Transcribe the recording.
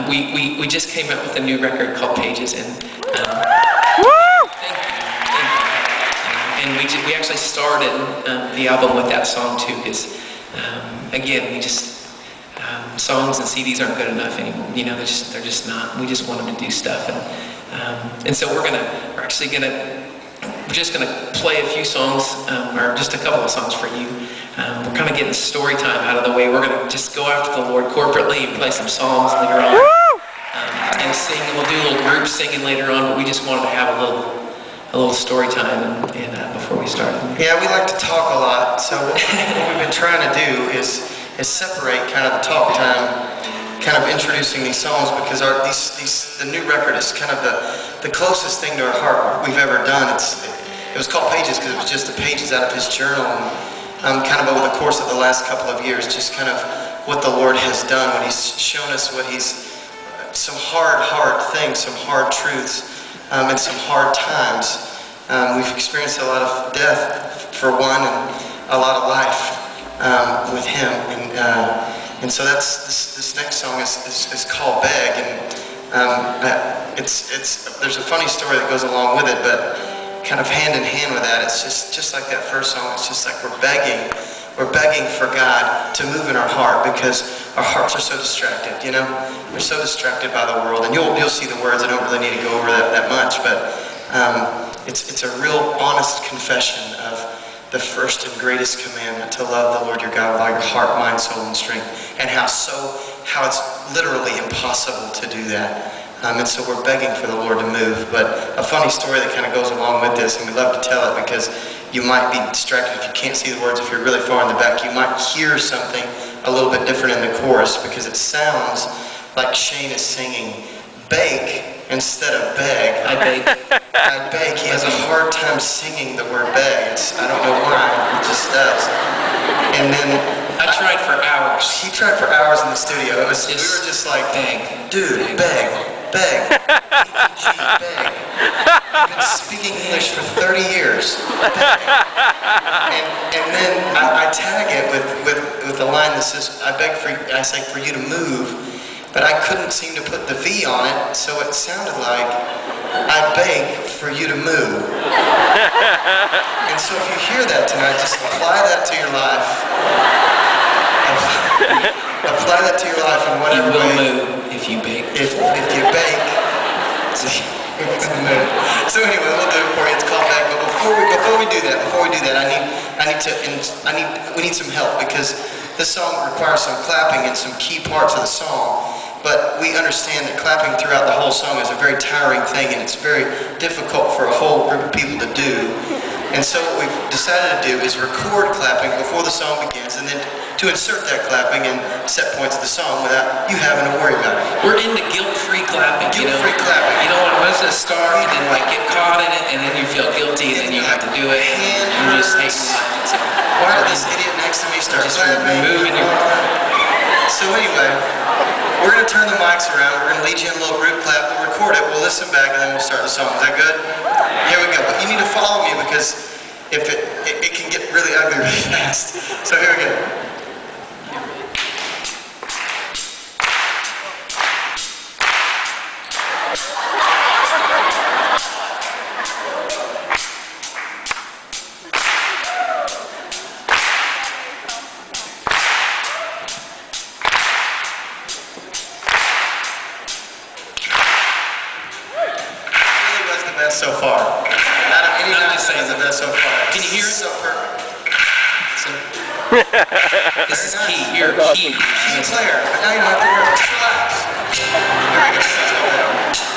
We just came up with a new record called Pages, and thank you. And we actually started the album with that song too, because again, we just songs and CDs aren't good enough anymore. You know, they're just not. We just want them to do stuff, and so we're just gonna play a few songs, or just a couple of songs for you. We're kind of getting story time out of the way. We're gonna just go after the Lord corporately and play some songs later on, and sing. And we'll do a little group singing later on. But we just wanted to have a little story time and before we start. Yeah, we like to talk a lot. So what we've been trying to do is separate kind of the talk time, kind of introducing these songs, because the new record is kind of the closest thing to our heart we've ever done. It was called Pages because it was just the pages out of his journal, and kind of over the course of the last couple of years, just kind of what the Lord has done, when he's shown us some hard things, some hard truths, and some hard times. We've experienced a lot of death for one, and a lot of life with him, and so this next song is called Beg, and there's a funny story that goes along with it, but kind of hand in hand with that, it's just like that first song. It's just like we're begging for God to move in our heart, because our hearts are so distracted. You know, we're so distracted by the world, and you'll see the words. I don't really need to go over that much, but it's a real honest confession of the first and greatest commandment, to love the Lord your God with all your heart, mind, soul, and strength, and how it's literally impossible to do that. And so we're begging for the Lord to move. But a funny story that kind of goes along with this, and we love to tell it because you might be distracted if you can't see the words. If you're really far in the back, you might hear something a little bit different in the chorus, because it sounds like Shane is singing bake instead of beg. I beg. I beg. He has a hard time singing the word beg. I don't know why. He just does. And then I tried for hours. He tried for hours in the studio. We were just like, beg, dude, beg. Beg. Beg. I've been speaking English for 30 years. Beg. And then I tag it with the line that says, I say for you to move, but I couldn't seem to put the V on it, so it sounded like I beg for you to move. And so if you hear that tonight, just apply that to your life. Apply that to your life in whatever way. You will move if you bake. If you bake, it's a move. So anyway, we'll do it for you. It's called Beg. But before we do that, we need some help, because this song requires some clapping in some key parts of the song. But we understand that clapping throughout the whole song is a very tiring thing, and it's very difficult for a whole group of people to do. And so what we've decided to do is record clapping before the song begins, and then to insert that clapping in set points of the song without you having to worry about it. We're into guilt-free clapping. Guilt-free clapping. You don't want to miss a start and then get caught in it, and then you feel guilty, and then you have to do it. You just take silence. Why did this idiot next to me start clapping? Moving your... So anyway, we're going to turn the mics around. We're going to lead you in a little group clap. We'll record it. We'll listen back, and then we'll start the song. Is that good? Here we go. But you need to follow me, because if it can get really ugly really fast. So here we go. So far. Out of any night, is the best so far. Can you hear it? So perfect. This is key. Here, key. Key player. But now you don't have to worry. Just relax. Here we go.